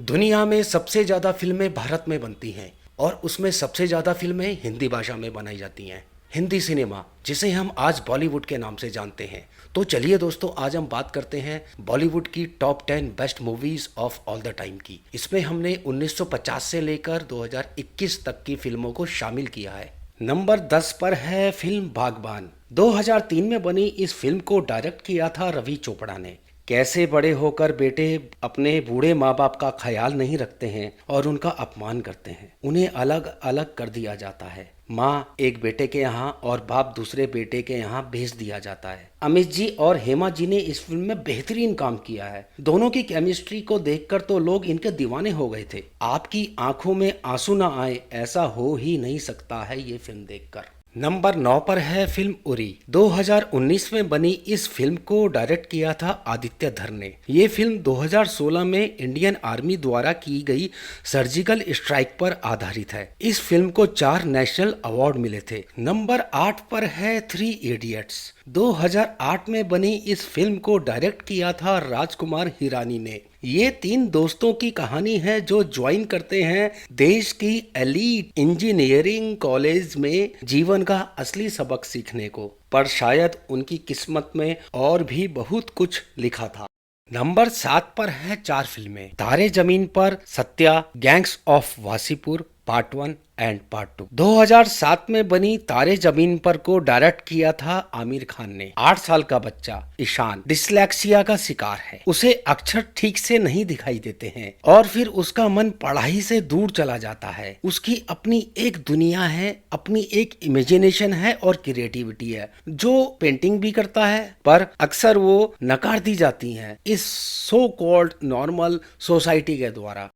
दुनिया में सबसे ज़्यादा फिल्में भारत में बनती हैं और उसमें सबसे ज़्यादा फिल्में हिंदी भाषा में बनाई जाती हैं। हिंदी सिनेमा, जिसे हम आज बॉलीवुड के नाम से जानते हैं। तो चलिए दोस्तों, आज हम बात करते हैं बॉलीवुड की top 10 best movies of all the time की। इसमें हमने 1950 से लेकर 2021 तक की फिल्मों को शामिल किया है। नंबर 10 पर है फिल्म बागबान। 2003 में बनी इस फिल्म को डायरेक्ट किया था रवि चोपड़ा ने। कैसे बड़े होकर बेटे अपने बूढ़े माँ बाप का ख्याल नहीं रखते हैं और उनका अपमान करते हैं, उन्हें अलग अलग कर दिया जाता है। माँ एक बेटे के यहाँ और बाप दूसरे बेटे के यहाँ भेज दिया जाता है। अमित जी और हेमा जी ने इस फिल्म में बेहतरीन काम किया है। दोनों की केमिस्ट्री को देखकर तो लोग इनके दीवाने हो गए थे। आपकी आंखों में आंसू ना आए, ऐसा हो ही नहीं सकता है ये फिल्म देखकर। नंबर 9 पर है फिल्म उरी। 2019 में बनी इस फिल्म को डायरेक्ट किया था आदित्य धर ने। ये फिल्म 2016 में इंडियन आर्मी द्वारा की गई सर्जिकल स्ट्राइक पर आधारित है। इस फिल्म को 4 नेशनल अवार्ड मिले थे। नंबर 8 पर है 3 इडियट्स। 2008 में बनी इस फिल्म को डायरेक्ट किया था राजकुमार हिरानी ने। ये 3 दोस्तों की कहानी है जो ज्वाइन करते हैं देश की एलीट इंजीनियरिंग कॉलेज में जीवन का असली सबक सीखने को, पर शायद उनकी किस्मत में और भी बहुत कुछ लिखा था। नंबर 7 पर है 4 फिल्में। तारे जमीन पर, Satya, gangs of Wasseypur part 1 and part 2। 2007 में बनी तारे जमीन पर को डायरेक्ट किया था आमिर खान ने। 8 साल का बच्चा ईशान डिस्लेक्सिया का शिकार है। उसे अक्षर ठीक से नहीं दिखाई देते हैं और फिर उसका मन पढ़ाई से दूर चला जाता है। उसकी अपनी एक दुनिया है, अपनी एक इमेजिनेशन है और क्रिएटिविटी है, जो पेंटिंग भी करता है, पर अक्सर वो नकार दी जाती हैं इस सो कॉल्ड नॉर्मल सोसाइटी के द्वारा।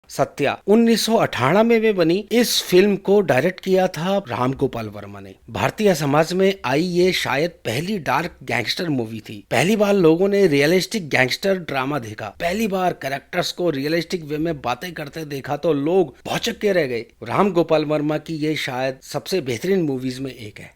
सत्या 1918 में बनी इस फिल्म को डायरेक्ट किया था राम गोपाल वर्मा ने। भारतीय समाज में आई ये शायद पहली डार्क गैंगस्टर मूवी थी। पहली बार लोगों ने रियलिस्टिक गैंगस्टर ड्रामा देखा। पहली बार कैरेक्टर्स को रियलिस्टिक वे में बातें करते देखा तो लोग भौचक्के के रह गए। राम गोपाल वर्मा की ये शायद सबसे बेहतरीन मूवीज में एक है।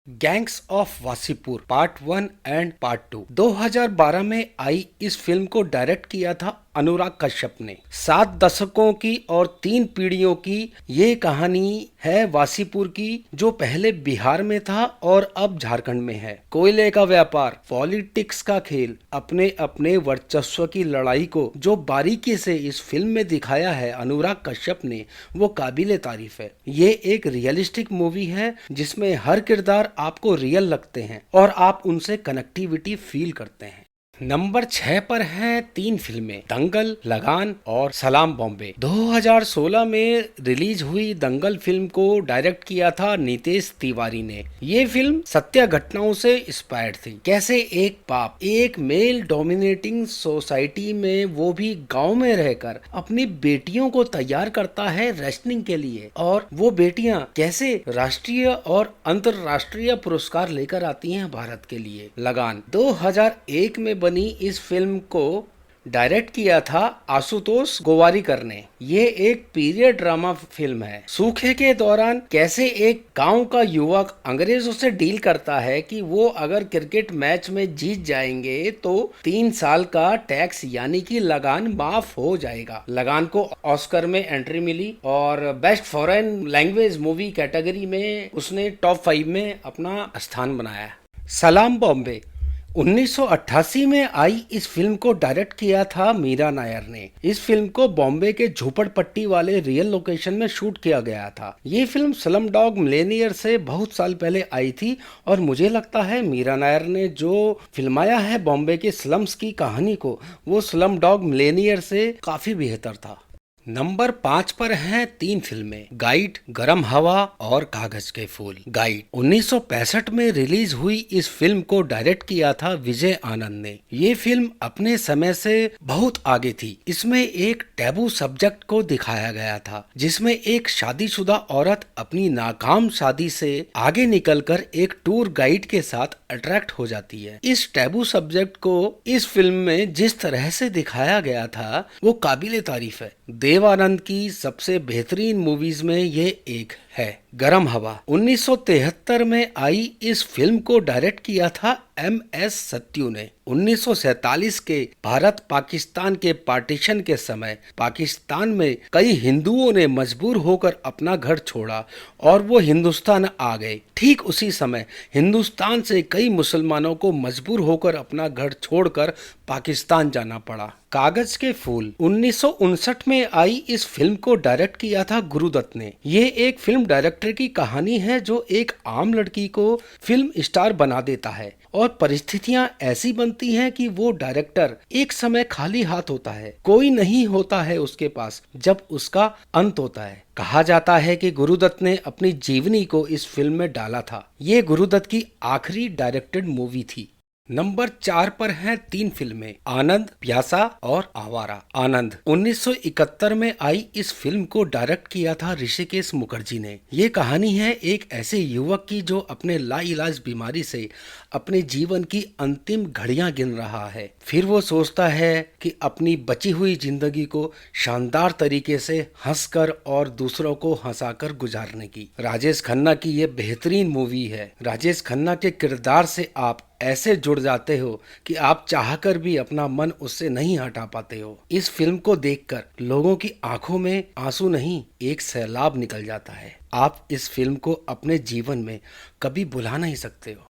Gangs of Wasseypur part 1 and part 2। 2012 में आई इस फिल्म को डायरेक्ट किया था अनुराग कश्यप ने। 7 दशकों की और 3 पीढ़ियों की ये कहानी है वासीपुर की, जो पहले बिहार में था और अब झारखंड में है। कोयले का व्यापार, पॉलिटिक्स का खेल, अपने अपने वर्चस्व की लड़ाई को जो बारीकी से इस फिल्म में दिखाया है अनुराग कश्यप ने, वो काबिले तारीफ है। ये एक रियलिस्टिक मूवी है जिसमें हर किरदार आपको रियल लगते हैं और आप उनसे कनेक्टिविटी फील करते हैं। नंबर 6 पर हैं 3 फिल्में, दंगल, लगान और सलाम बॉम्बे। 2016 में रिलीज हुई दंगल फिल्म को डायरेक्ट किया था नितेश तिवारी ने। ये फिल्म सत्य घटनाओं से इंस्पायर्ड थी। कैसे एक बाप एक मेल डोमिनेटिंग सोसाइटी में, वो भी गांव में रहकर, अपनी बेटियों को तैयार करता है रेसलिंग के लिए, और वो बेटियां कैसे राष्ट्रीय और अंतरराष्ट्रीय पुरस्कार लेकर आती हैं भारत के लिए। लगान 2001 में बनी इस फिल्म को डायरेक्ट किया था आशुतोष गोवारिकर ने। ये एक पीरियड ड्रामा फिल्म है। सूखे के दौरान कैसे एक गांव का युवक अंग्रेजों से डील करता है कि वो अगर क्रिकेट मैच में जीत जाएंगे तो 3 साल का टैक्स यानी कि लगान माफ हो जाएगा। लगान को ऑस्कर में एंट्री मिली और best foreign language movie category में उसने टॉप 5 में अपना स्थान बनाया। सलाम बॉम्बे 1988 में आई इस फिल्म को डायरेक्ट किया था मीरा नायर ने। इस फिल्म को बॉम्बे के झोपड़पट्टी वाले रियल लोकेशन में शूट किया गया था। ये फिल्म स्लम डॉग मिलेनियर से बहुत साल पहले आई थी और मुझे लगता है मीरा नायर ने जो फिल्माया है बॉम्बे के स्लम्स की कहानी को, वो स्लम डॉग मिलेनियर से काफी बेहतर था। नंबर 5 पर हैं 3 फिल्में, गाइड, गरम हवा और कागज के फूल। गाइड 1965 में रिलीज हुई इस फिल्म को डायरेक्ट किया था विजय आनंद ने। ये फिल्म अपने समय से बहुत आगे थी। इसमें एक टैबू सब्जेक्ट को दिखाया गया था, जिसमें एक शादीशुदा औरत अपनी नाकाम शादी से आगे निकलकर एक टूर गाइड के साथ अट्रैक्ट हो जाती है। इस टैबू सब्जेक्ट को इस फिल्म में जिस तरह से दिखाया गया था वो काबिले तारीफ है। देव आनंद की सबसे बेहतरीन मूवीज में ये एक है गरम हवा। 1973 में आई इस फिल्म को डायरेक्ट किया था MS सत्यू ने। 1947 के भारत पाकिस्तान के पार्टीशन के समय पाकिस्तान में कई हिंदुओं ने मजबूर होकर अपना घर छोड़ा और वो हिंदुस्तान आ गए। ठीक उसी समय हिंदुस्तान से कई मुसलमानों को मजबूर होकर अपना घर छोड़कर पाकिस्तान जाना पड़ा। कागज के फूल 1959 में आई इस फिल्म को डायरेक्ट किया था गुरुदत्त ने। ये एक फिल्म डायरेक्टर की कहानी है जो एक आम लड़की को फिल्म स्टार बना देता है और परिस्थितियां ऐसी बनती हैं कि वो डायरेक्टर एक समय खाली हाथ होता है, कोई नहीं होता है उसके पास जब उसका अंत होता है। कहा जाता है कि गुरुदत्त ने अपनी जीवनी को इस फिल्म में डाला था। ये गुरुदत्त की आखिरी डायरेक्टेड मूवी थी। नंबर 4 पर हैं 3 फिल्में, आनंद, प्यासा और आवारा। आनंद 1971 में आई इस फिल्म को डायरेक्ट किया था ऋषिकेश मुखर्जी ने। ये कहानी है एक ऐसे युवक की जो अपने लाइलाज बीमारी से अपने जीवन की अंतिम घड़ियां गिन रहा है। फिर वो सोचता है कि अपनी बची हुई जिंदगी को शानदार तरीके से हंसकर और दूसरों को हंसाकर गुजारने की। राजेश खन्ना की ये बेहतरीन मूवी है। राजेश खन्ना के किरदार से आप ऐसे जुड़ जाते हो कि आप चाहकर भी अपना मन उससे नहीं हटा पाते हो। इस फिल्म को देखकर लोगों की आंखों में आंसू नहीं, एक सैलाब निकल जाता है। आप इस फिल्म को अपने जीवन में कभी भुला नहीं सकते हो।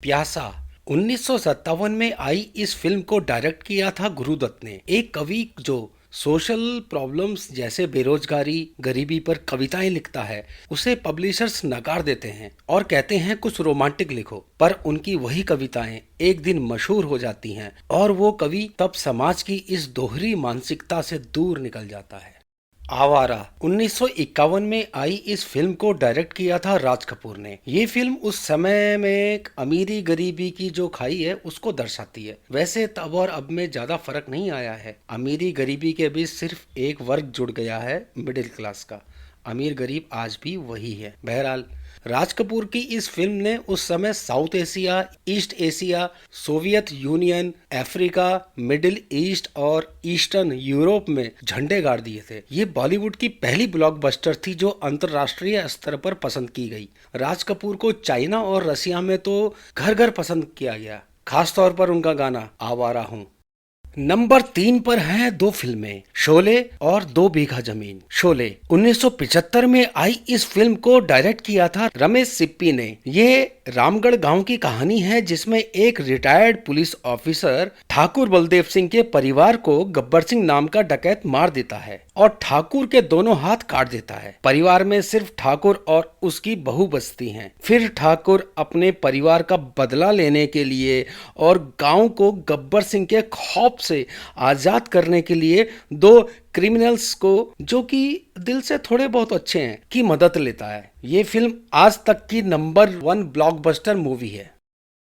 प्यासा 1957 में आई इस फिल्म को डायरेक्ट किया था गुरुदत्त ने। एक कवि जो सोशल प्रॉब्लम्स जैसे बेरोजगारी, गरीबी पर कविताएं लिखता है, उसे पब्लिशर्स नकार देते हैं और कहते हैं कुछ रोमांटिक लिखो। पर उनकी वही कविताएं एक दिन मशहूर हो जाती हैं और वो कवि तब समाज की इस दोहरी मानसिकता से दूर निकल जाता है। आवारा 1951 में आई इस फिल्म को डायरेक्ट किया था राज कपूर ने। ये फिल्म उस समय में अमीरी गरीबी की जो खाई है उसको दर्शाती है। वैसे तब और अब में ज्यादा फर्क नहीं आया है। अमीरी गरीबी के बीच सिर्फ एक वर्ग जुड़ गया है, मिडिल क्लास का। अमीर गरीब आज भी वही है। बहरहाल राज कपूर की इस फिल्म ने उस समय south Asia, east Asia, Soviet union, Africa, middle east और ईस्टर्न यूरोप में झंडे गाड़ दिए थे। ये बॉलीवुड की पहली ब्लॉकबस्टर थी जो अंतर्राष्ट्रीय स्तर पर पसंद की गई। राज कपूर को चाइना और रसिया में तो घर घर पसंद किया गया, खासतौर पर उनका गाना आवारा हूँ। नंबर 3 पर हैं 2 फिल्में, शोले और 2 बीघा जमीन। शोले 1975 में आई इस फिल्म को डायरेक्ट किया था रमेश सिप्पी ने। ये रामगढ़ गांव की कहानी है जिसमें एक retired police officer Thakur Baldev Singh के परिवार को गब्बर सिंह नाम का डकैत मार देता है और ठाकुर के दोनों हाथ काट देता है। परिवार में सिर्फ ठाकुर और उसकी बहू बचती हैं। फिर ठाकुर अपने परिवार का बदला लेने के लिए और गांव को गब्बर सिंह के खौफ से आजाद करने के लिए 2 क्रिमिनल्स को, जो कि दिल से थोड़े बहुत अच्छे हैं, की मदद लेता है। ये फिल्म आज तक की नंबर 1 ब्लॉकबस्टर मूवी है।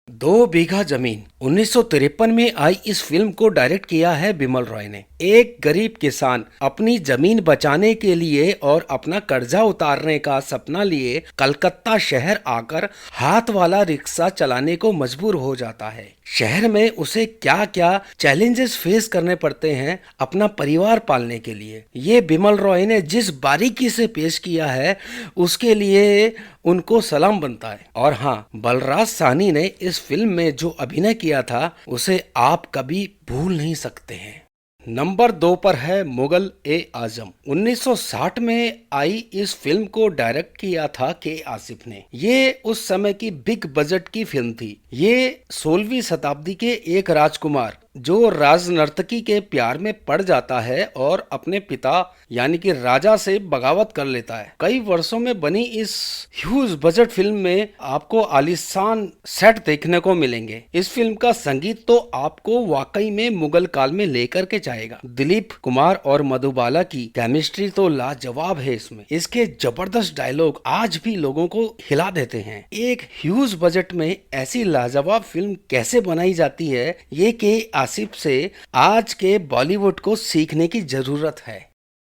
2 बीघा जमीन 1953 में आई इस फिल्म को डायरेक्ट किया है बिमल रॉय ने। एक गरीब किसान अपनी जमीन बचाने के लिए और अपना कर्जा उतारने का सपना लिए कलकत्ता शहर आकर हाथ वाला रिक्शा चलाने को मजबूर हो जाता है। शहर में उसे क्या क्या चैलेंजेस फेस करने पड़ते हैं अपना परिवार पालने के लिए, ये बिमल रॉय ने जिस बारीकी से पेश किया है उसके लिए उनको सलाम बनता है। और हाँ, बलराज साहनी ने इस फिल्म में जो अभिनय किया था उसे आप कभी भूल नहीं सकते हैं। नंबर 2 पर है मुगल ए आजम। 1960 में आई इस फिल्म को डायरेक्ट किया था के आसिफ ने। ये उस समय की बिग बजट की फिल्म थी। ये 16वीं शताब्दी के एक राजकुमार जो राज नर्तकी के प्यार में पड़ जाता है और अपने पिता यानी कि राजा से बगावत कर लेता है। कई वर्षों में बनी इस ह्यूज बजट फिल्म में आपको आलीशान सेट देखने को मिलेंगे। इस फिल्म का संगीत तो आपको वाकई में मुगल काल में लेकर के जाएगा। दिलीप कुमार और मधुबाला की केमिस्ट्री तो लाजवाब है इसमें। इसके जबरदस्त डायलॉग आज भी लोगों को हिला देते हैं। एक ह्यूज बजट में ऐसी लाजवाब फिल्म कैसे बनाई जाती है, ये के आसिफ से आज के बॉलीवुड को सीखने की जरूरत है।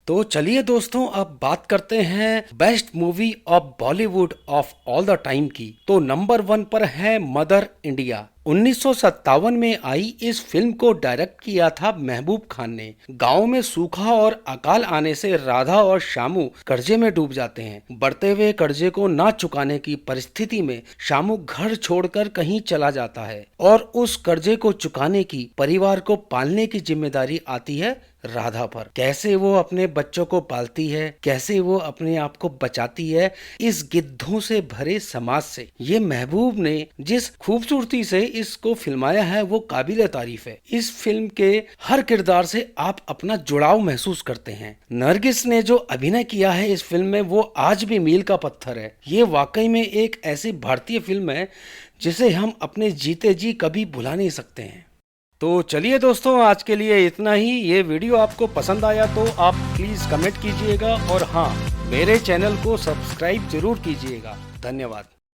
तो चलिए दोस्तों, अब बात करते हैं best movie of Bollywood of all the time की। तो नंबर 1 पर है मदर इंडिया। 1957 में आई इस फिल्म को डायरेक्ट किया था महबूब खान ने। गांव में सूखा और अकाल आने से राधा और शामू कर्जे में डूब जाते हैं। बढ़ते हुए कर्जे को ना चुकाने की परिस्थिति में शामू घर छोड़कर कहीं चला जाता है और उस कर्जे को चुकाने की, परिवार को पालने की जिम्मेदारी आती है राधा पर। कैसे वो अपने बच्चों को पालती है, कैसे वो अपने आप को बचाती है इस गिद्धों से भरे समाज से। ये महबूब ने जिस खूबसूरती से इसको फिल्माया है वो काबिले तारीफ है। इस फिल्म के हर किरदार से आप अपना जुड़ाव महसूस करते हैं। नरगिस ने जो अभिनय किया है इस फिल्म में वो आज भी मील का पत्थर है। ये वाकई में एक ऐसी भारतीय फिल्म है जिसे हम अपने जीते जी कभी भुला नहीं सकते हैं। तो चलिए दोस्तों, आज के लिए इतना ही। ये वीडियो आपको पसंद आया तो आप प्लीज़ कमेंट कीजिएगा और हाँ, मेरे चैनल को सब्सक्राइब जरूर कीजिएगा। धन्यवाद।